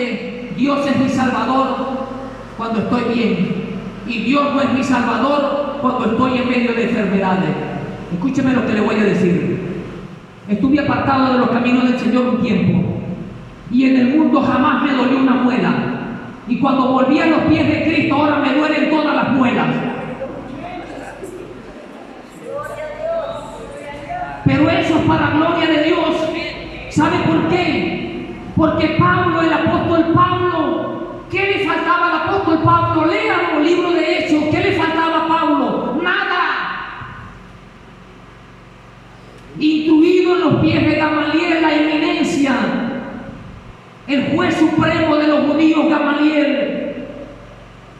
solamente Dios es mi Salvador cuando estoy bien, y Dios no es mi Salvador cuando estoy en medio de enfermedades. Escúcheme lo que le voy a decir. Estuve apartado de los caminos del Señor un tiempo, y en el mundo jamás me dolió una muela, y cuando volví a los pies de Cristo ahora me duelen todas las muelas. Pero eso es para gloria de Dios. ¿Sabe por qué? Porque Pablo, el apóstol Pablo, ¿qué le faltaba al apóstol Pablo? Lean el libro de Hechos. ¿Qué le faltaba a Pablo? Nada. Instruido en los pies de Gamaliel, la eminencia, el juez supremo de los judíos, Gamaliel,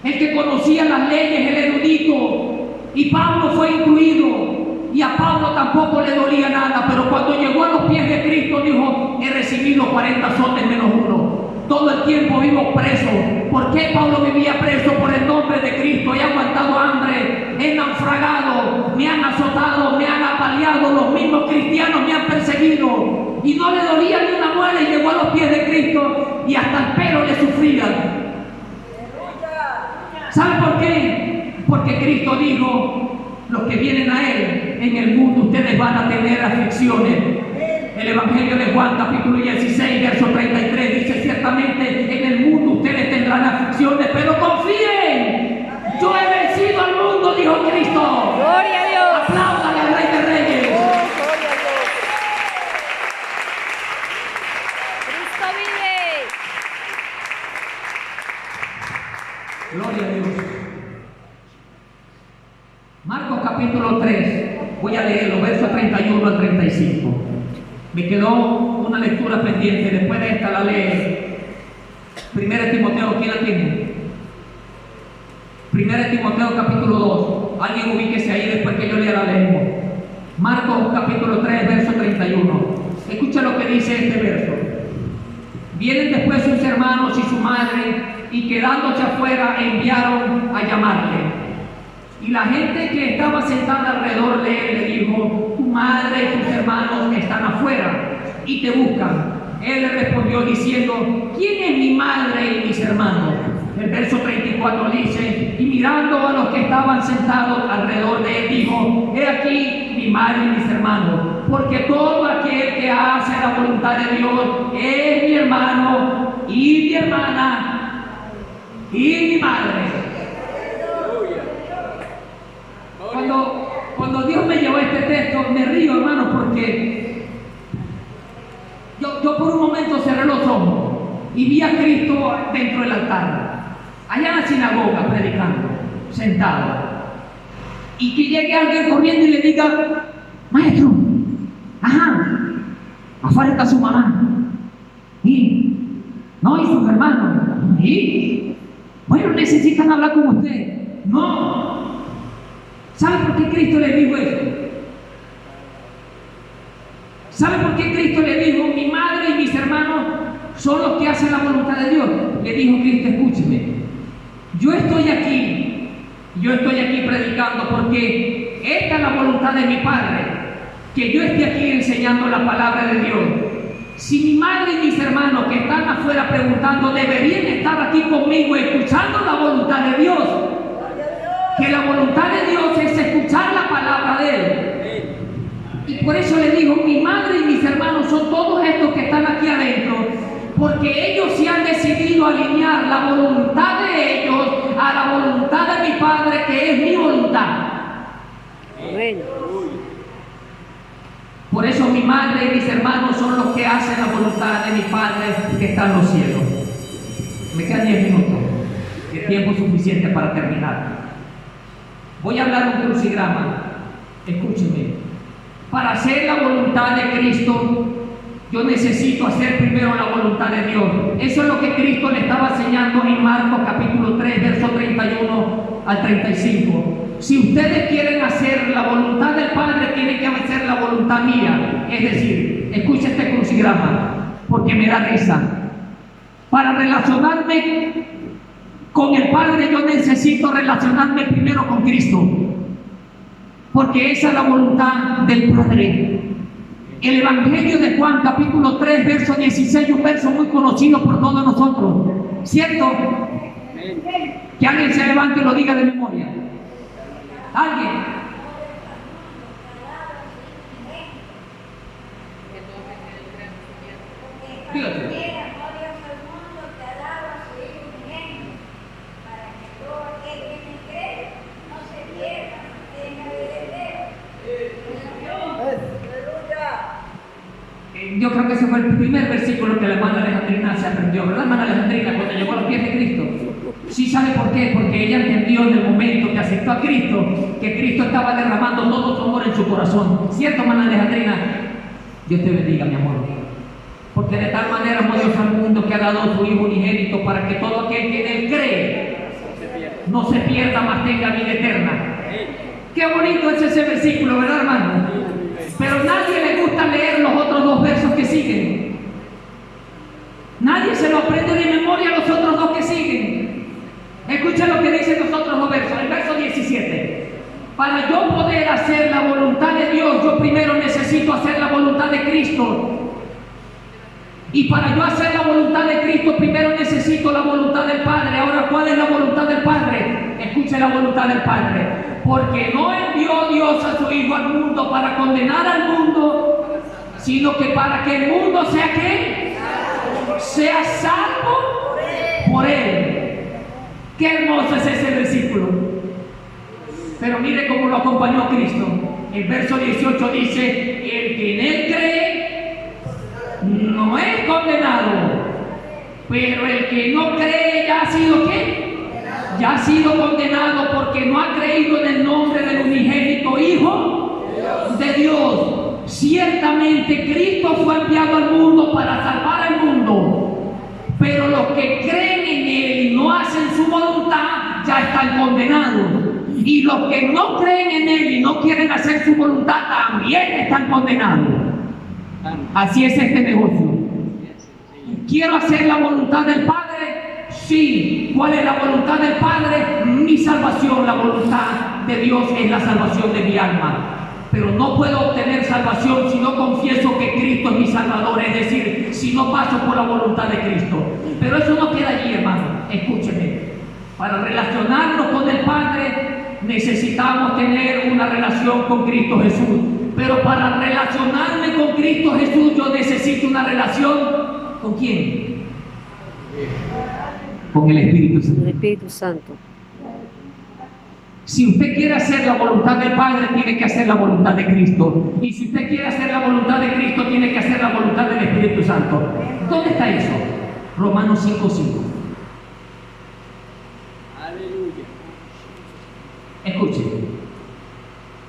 el que conocía las leyes, el erudito, y Pablo fue instruido. Y a Pablo tampoco le dolía nada, pero cuando llegó a los pies de Cristo dijo: he recibido 40 azotes menos uno. Todo el tiempo vivo preso. ¿Por qué Pablo vivía preso? Por el nombre de Cristo. He aguantado hambre, he naufragado, me han azotado, me han apaleado, los mismos cristianos me han perseguido. Y no le dolía ni una muela, y llegó a los pies de Cristo y hasta el pelo le sufrían. ¿Sabe por qué? Porque Cristo dijo: los que vienen a Él, en el mundo ustedes van a tener aflicciones. El Evangelio de Juan, capítulo 16, verso 33, dice: ciertamente en el mundo ustedes tendrán aflicciones, pero confíen, yo he vencido al mundo, dijo Cristo. ¡Gloria a Dios! Apláudale al Rey de Reyes. ¡Gloria a Dios! ¡Cristo vive! Gloria a Dios. Marcos capítulo 3, voy a leerlo, versos 31 al 35. Me quedó una lectura pendiente, después de esta la lee. 1 Timoteo, ¿quién la tiene? 1 Timoteo capítulo 2. Alguien ubíquese ahí, después que yo lea la leemos. Marcos capítulo 3, verso 31. Escucha lo que dice este verso. Vienen después sus hermanos y su madre, y quedándose afuera enviaron a llamarle. Y la gente que estaba sentada alrededor de él le dijo: tu madre y tus hermanos están afuera y te buscan. Él le respondió diciendo: ¿quién es mi madre y mis hermanos? El verso 34 dice: y mirando a los que estaban sentados alrededor de él dijo: he aquí mi madre y mis hermanos, porque todo aquel que hace la voluntad de Dios es mi hermano y mi hermana y mi madre. Cuando Dios me llevó a este texto, me río, hermano, porque yo por un momento cerré los ojos y vi a Cristo dentro del altar, allá en la sinagoga, predicando, sentado. Y que llegue alguien corriendo y le diga: maestro, afuera está su mamá, y sus hermanos, y bueno, necesitan hablar con usted. No. ¿Sabe por qué Cristo le dijo eso? ¿Sabe por qué Cristo le dijo: mi madre y mis hermanos son los que hacen la voluntad de Dios? Le dijo Cristo: escúcheme, yo estoy aquí predicando porque esta es la voluntad de mi Padre, que yo esté aquí enseñando la palabra de Dios. Si mi madre y mis hermanos que están afuera preguntando deberían estar aquí conmigo escuchando la voluntad de Dios, que la voluntad de Dios es escuchar la palabra de Él. Y por eso le digo: mi madre y mis hermanos son todos estos que están aquí adentro, porque ellos se han decidido alinear la voluntad de ellos a la voluntad de mi Padre, que es mi voluntad. Amén. Por eso mi madre y mis hermanos son los que hacen la voluntad de mi Padre que está en los cielos. Me quedan 10 minutos, el tiempo suficiente para terminar. Voy a hablar un crucigrama. Escúcheme. Para hacer la voluntad de Cristo, yo necesito hacer primero la voluntad de Dios. Eso es lo que Cristo le estaba enseñando en Marcos capítulo 3, verso 31 al 35. Si ustedes quieren hacer la voluntad del Padre, tienen que hacer la voluntad mía. Es decir, escucha este crucigrama, porque me da risa. Para relacionarme con el Padre, yo necesito relacionarme primero con Cristo, porque esa es la voluntad del Padre. El Evangelio de Juan, capítulo 3, verso 16, un verso muy conocido por todos nosotros, ¿cierto? Que alguien se levante y lo diga de memoria. ¿Alguien? Fíjate. Yo creo que ese fue el primer versículo que la hermana Alejandrina se aprendió, ¿verdad, hermana Alejandrina? Cuando llegó a los pies de Cristo. Sí, ¿sabe por qué? Porque ella entendió en el momento que aceptó a Cristo, que Cristo estaba derramando todo su amor en su corazón. ¿Cierto, hermana Alejandrina? Dios te bendiga, mi amor. Porque de tal manera amó Dios al mundo que ha dado a su Hijo unigénito para que todo aquel que en Él cree no se pierda, mas tenga vida eterna. Qué bonito es ese versículo, ¿verdad, hermano? Pero nadie le gusta leer los otros dos versos que siguen. Nadie se lo aprende de memoria los otros dos que siguen. Escuchen lo que dicen los otros dos versos. El verso 17. Para yo poder hacer la voluntad de Dios, yo primero necesito hacer la voluntad de Cristo. Y para yo hacer la voluntad de Cristo, primero necesito la voluntad del Padre. Ahora, ¿cuál es la voluntad del Padre? Escuche la voluntad del Padre. Porque no envió Dios a su Hijo al mundo para condenar al mundo, sino que para que el mundo sea ¿qué? Sea salvo por Él. Qué hermoso es ese versículo. Pero mire cómo lo acompañó Cristo. El verso 18 dice: el que en Él cree no es condenado, pero el que no cree ya ha sido ¿qué? Ya ha sido condenado porque no ha creído en el nombre del unigénito Hijo de Dios. Ciertamente Cristo fue enviado al mundo para salvar al mundo, pero los que creen en Él y no hacen su voluntad ya están condenados. Y los que no creen en Él y no quieren hacer su voluntad también están condenados. Así es este negocio. Quiero hacer la voluntad del Padre. Sí, ¿cuál es la voluntad del Padre? Mi salvación. La voluntad de Dios es la salvación de mi alma. Pero no puedo obtener salvación si no confieso que Cristo es mi Salvador, es decir, si no paso por la voluntad de Cristo. Pero eso no queda allí, hermano. Escúcheme. Para relacionarnos con el Padre necesitamos tener una relación con Cristo Jesús. Pero para relacionarme con Cristo Jesús yo necesito una relación ¿con quién? Con el Espíritu Santo. El Espíritu Santo. Si usted quiere hacer la voluntad del Padre, tiene que hacer la voluntad de Cristo. Y si usted quiere hacer la voluntad de Cristo, tiene que hacer la voluntad del Espíritu Santo. ¿Dónde está eso? Romanos 5:5. Aleluya. Escuchen.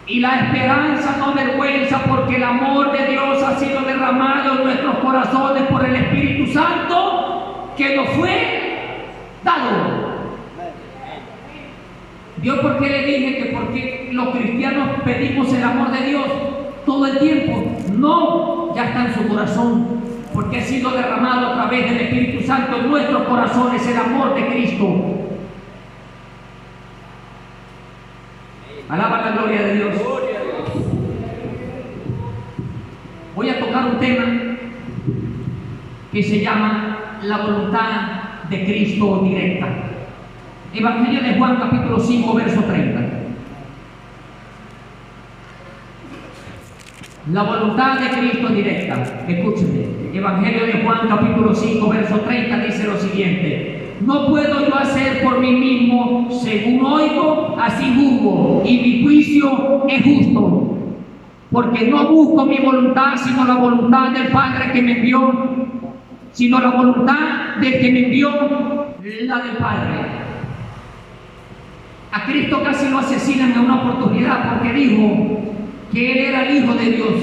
Y la esperanza no avergüenza, porque el amor de Dios ha sido derramado en nuestros corazones por el Espíritu Santo que nos fue dado. ¿Vio por qué le dije que porque los cristianos pedimos el amor de Dios todo el tiempo? No, ya está en su corazón, porque ha sido derramado a través del Espíritu Santo en nuestros corazones el amor de Cristo. Alaba la gloria de Dios. Voy a tocar un tema que se llama la voluntad de Cristo directa. Evangelio de Juan, capítulo 5, verso 30. La voluntad de Cristo directa. Escúcheme. Evangelio de Juan, capítulo 5, verso 30 dice lo siguiente: no puedo yo hacer por mí mismo, según oigo, así juzgo, y mi juicio es justo, porque no busco mi voluntad, sino la voluntad del Padre que me envió, sino la voluntad del que me envió, la del Padre. A Cristo casi lo asesinan en una oportunidad porque dijo que Él era el Hijo de Dios.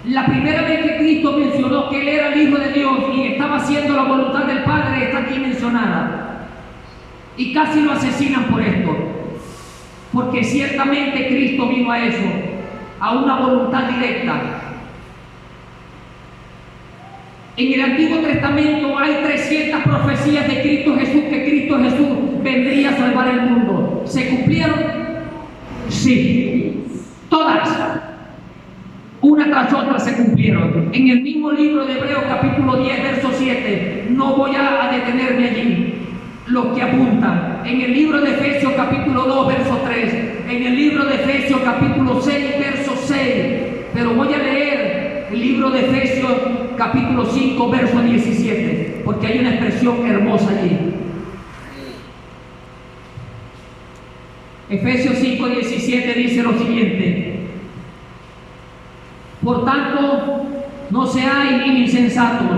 La primera vez que Cristo mencionó que Él era el Hijo de Dios y estaba haciendo la voluntad del Padre está aquí mencionada. Y casi lo asesinan por esto. Porque ciertamente Cristo vino a eso, a una voluntad directa. En el Antiguo Testamento hay 300 profecías de Cristo Jesús, que Cristo Jesús vendría a salvar el mundo. ¿Se cumplieron? Sí. Todas. una tras otra se cumplieron. En el mismo libro de Hebreos capítulo 10, verso 7, no voy a detenerme allí, los que apuntan. En el libro de Efesios capítulo 2, verso 3, en el libro de Efesios capítulo 6, verso 6, pero voy a leer el libro de Efesios capítulo 5, verso 17, porque hay una expresión hermosa allí. Efesios 5, 17 dice lo siguiente: por tanto, no seáis insensatos,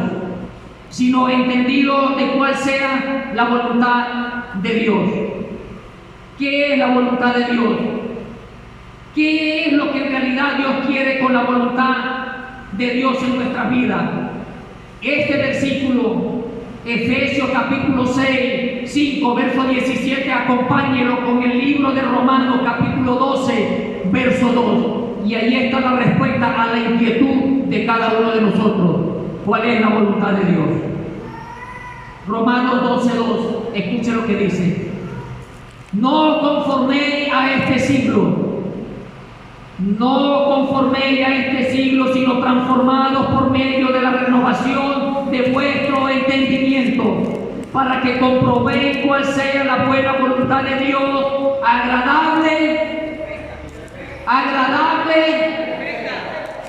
sino entendidos de cuál sea la voluntad de Dios. ¿Qué es la voluntad de Dios? ¿Qué es lo que en realidad Dios quiere con la voluntad de Dios en nuestra vida? Este versículo, Efesios capítulo 6, 5, verso 17, acompáñelo con el libro de Romanos capítulo 12, verso 2. Y ahí está la respuesta a la inquietud de cada uno de nosotros. ¿Cuál es la voluntad de Dios? Romanos 12, 2. Escuche lo que dice: no conforméis a este siglo, no conforméis a este siglo, sino transformados por medio de la renovación de vuestro entendimiento, para que comprobéis cuál sea la buena voluntad de Dios, agradable.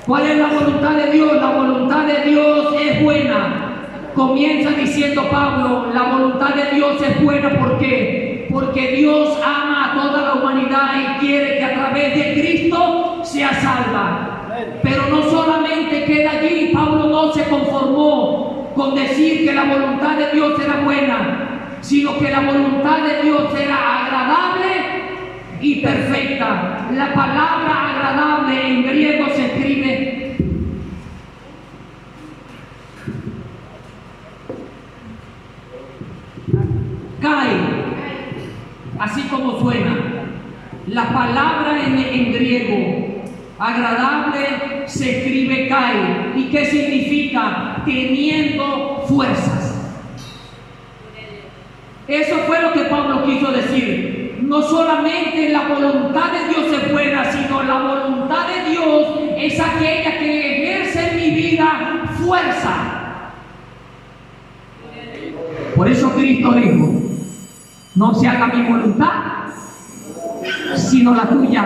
¿Cuál es la voluntad de Dios? La voluntad de Dios es buena. Comienza diciendo Pablo, la voluntad de Dios es buena. ¿Por qué? Porque Dios ama a toda la humanidad y quiere que a través de Cristo sea salva. Pero no solamente queda allí. Pablo no se conformó con decir que la voluntad de Dios era buena, sino que la voluntad de Dios era agradable y perfecta. La palabra agradable en griego se escribe kai, así como suena. La palabra en griego agradable se escribe kai. ¿Y qué significa? Teniendo fuerzas. Eso fue lo que Pablo quiso decir. No solamente la voluntad de Dios es buena, sino la voluntad de Dios es aquella que ejerce en mi vida fuerza. Por eso Cristo dijo: no se haga mi voluntad, sino la tuya.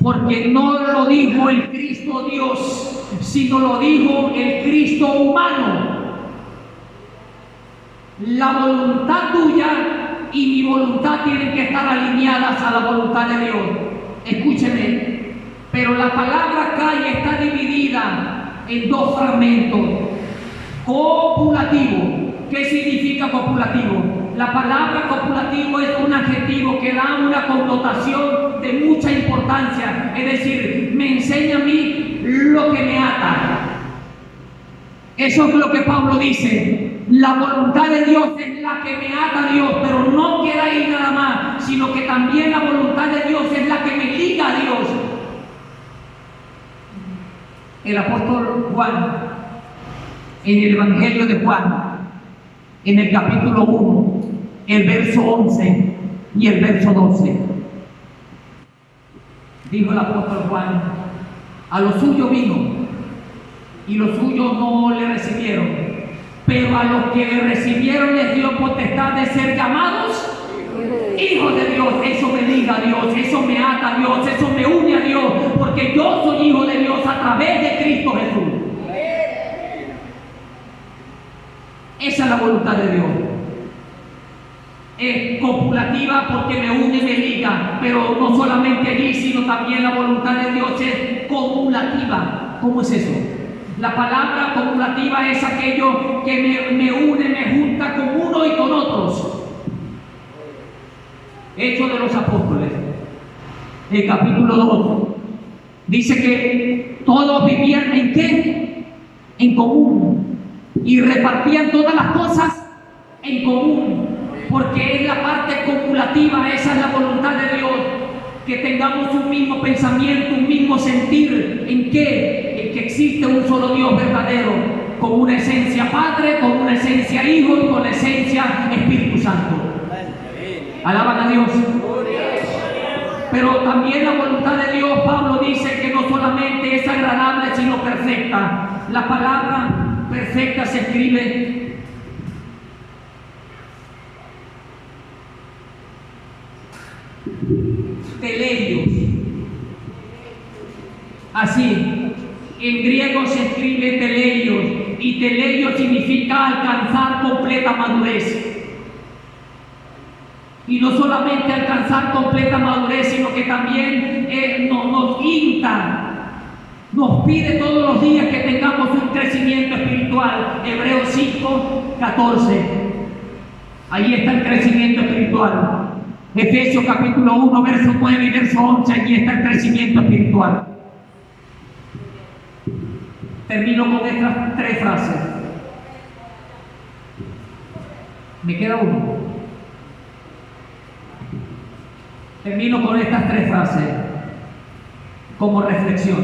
Porque no lo dijo el Cristo Dios, sino lo dijo el Cristo humano. La voluntad tuya y mi voluntad tienen que estar alineadas a la voluntad de Dios. Escúcheme, pero la palabra calle está dividida en dos fragmentos. Copulativo. ¿Qué significa copulativo? La palabra copulativo es un adjetivo que da una connotación de mucha importancia. Es decir, me enseña a mí lo que me ata. Eso es lo que Pablo dice. La voluntad de Dios es la que me ata a Dios, pero no queda ahí nada más, sino que también la voluntad de Dios es la que me liga a Dios. El apóstol Juan, en el Evangelio de Juan, en el capítulo 1, el verso 11 y el verso 12, dijo el apóstol Juan: a los suyos vino, y los suyos no le recibieron. Pero a los que le recibieron les dio potestad de ser llamados hijos de Dios. Eso me liga a Dios, eso me ata a Dios, eso me une a Dios, porque yo soy hijo de Dios a través de Cristo Jesús. Esa es la voluntad de Dios. Es copulativa porque me une y me liga, pero no solamente allí, sino también la voluntad de Dios es copulativa. ¿Cómo es eso? La palabra copulativa es aquello que me une, me junta con uno y con otros. Hechos de los Apóstoles, el capítulo 2, dice que todos vivían ¿en qué? En común, y repartían todas las cosas en común, porque es la parte copulativa. Esa es la voluntad de Dios, que tengamos un mismo pensamiento, un mismo sentir. ¿En qué? En que existe un solo Dios verdadero, con una esencia Padre, con una esencia Hijo y con la esencia Espíritu Santo. Alaban a Dios. Pero también la voluntad de Dios, Pablo dice que no solamente es agradable, sino perfecta. La palabra perfecta se escribe teleios. Así, en griego se escribe teleios, y teleios significa alcanzar completa madurez. Y no solamente alcanzar completa madurez, sino que también nos insta, nos pide todos los días que tengamos un crecimiento espiritual. Hebreos 5:14. Ahí está el crecimiento espiritual. Efesios capítulo 1, verso 9 y verso 11. Allí está el crecimiento espiritual. Termino con estas 3 frases. Me queda uno. Termino con estas 3 frases como reflexión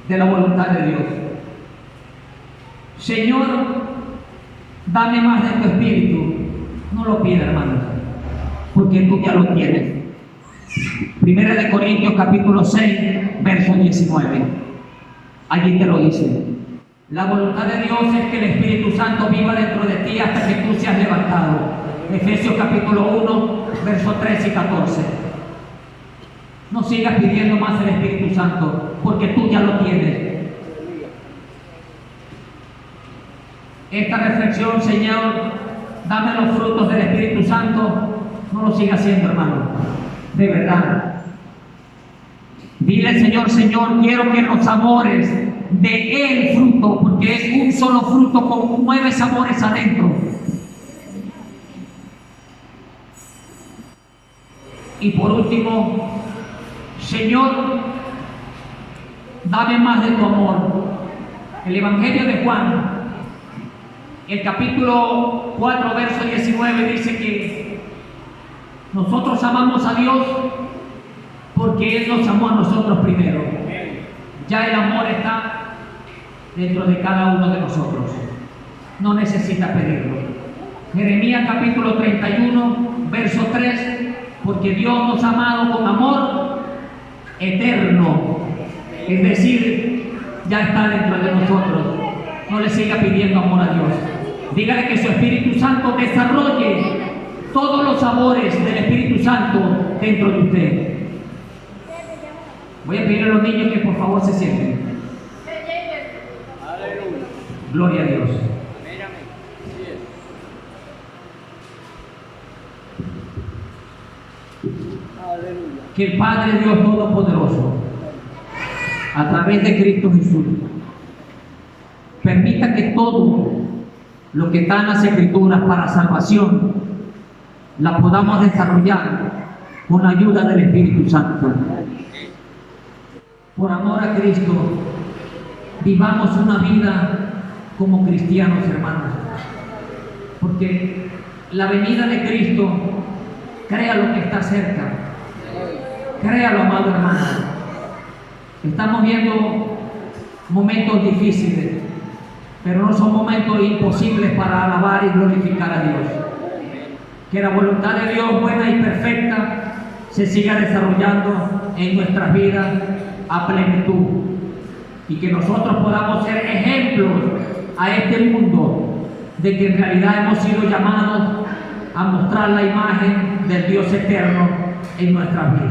de la voluntad de Dios. Señor, dame más de tu espíritu. No lo pidas, hermanos, porque tú ya lo tienes. Primera de Corintios capítulo 6, verso 19. Allí te lo dice. La voluntad de Dios es que el Espíritu Santo viva dentro de ti hasta que tú seas levantado. Efesios capítulo 1, versos 13 y 14. No sigas pidiendo más el Espíritu Santo, porque tú ya lo tienes. Esta reflexión, Señor, dame los frutos del Espíritu Santo, no lo sigas haciendo, hermano. De verdad. Dile, Señor, Señor, quiero que los sabores de el fruto, porque es un solo fruto con 9 sabores adentro. Y por último, Señor, dame más de tu amor. El Evangelio de Juan, el capítulo 4, verso 19, dice que nosotros amamos a Dios porque Él nos amó a nosotros primero. Ya el amor está dentro de cada uno de nosotros. No necesita pedirlo. Jeremías capítulo 31, verso 3. Porque Dios nos ha amado con amor eterno. Es decir, ya está dentro de nosotros. No le siga pidiendo amor a Dios. Dígale que su Espíritu Santo desarrolle todos los sabores del Espíritu Santo dentro de usted. Voy a pedir a los niños que por favor se sienten. Gloria a Dios. Que el Padre Dios Todopoderoso, a través de Cristo Jesús, permita que todo lo que está en las Escrituras para salvación la podamos desarrollar con la ayuda del Espíritu Santo. Por amor a Cristo, vivamos una vida como cristianos, hermanos, porque la venida de Cristo, créalo que está cerca. Créalo, amado hermano. Estamos viendo momentos difíciles, pero no son momentos imposibles para alabar y glorificar a Dios. Que la voluntad de Dios, buena y perfecta, se siga desarrollando en nuestras vidas a plenitud, y que nosotros podamos ser ejemplos a este mundo de que en realidad hemos sido llamados a mostrar la imagen del Dios eterno en nuestras vidas.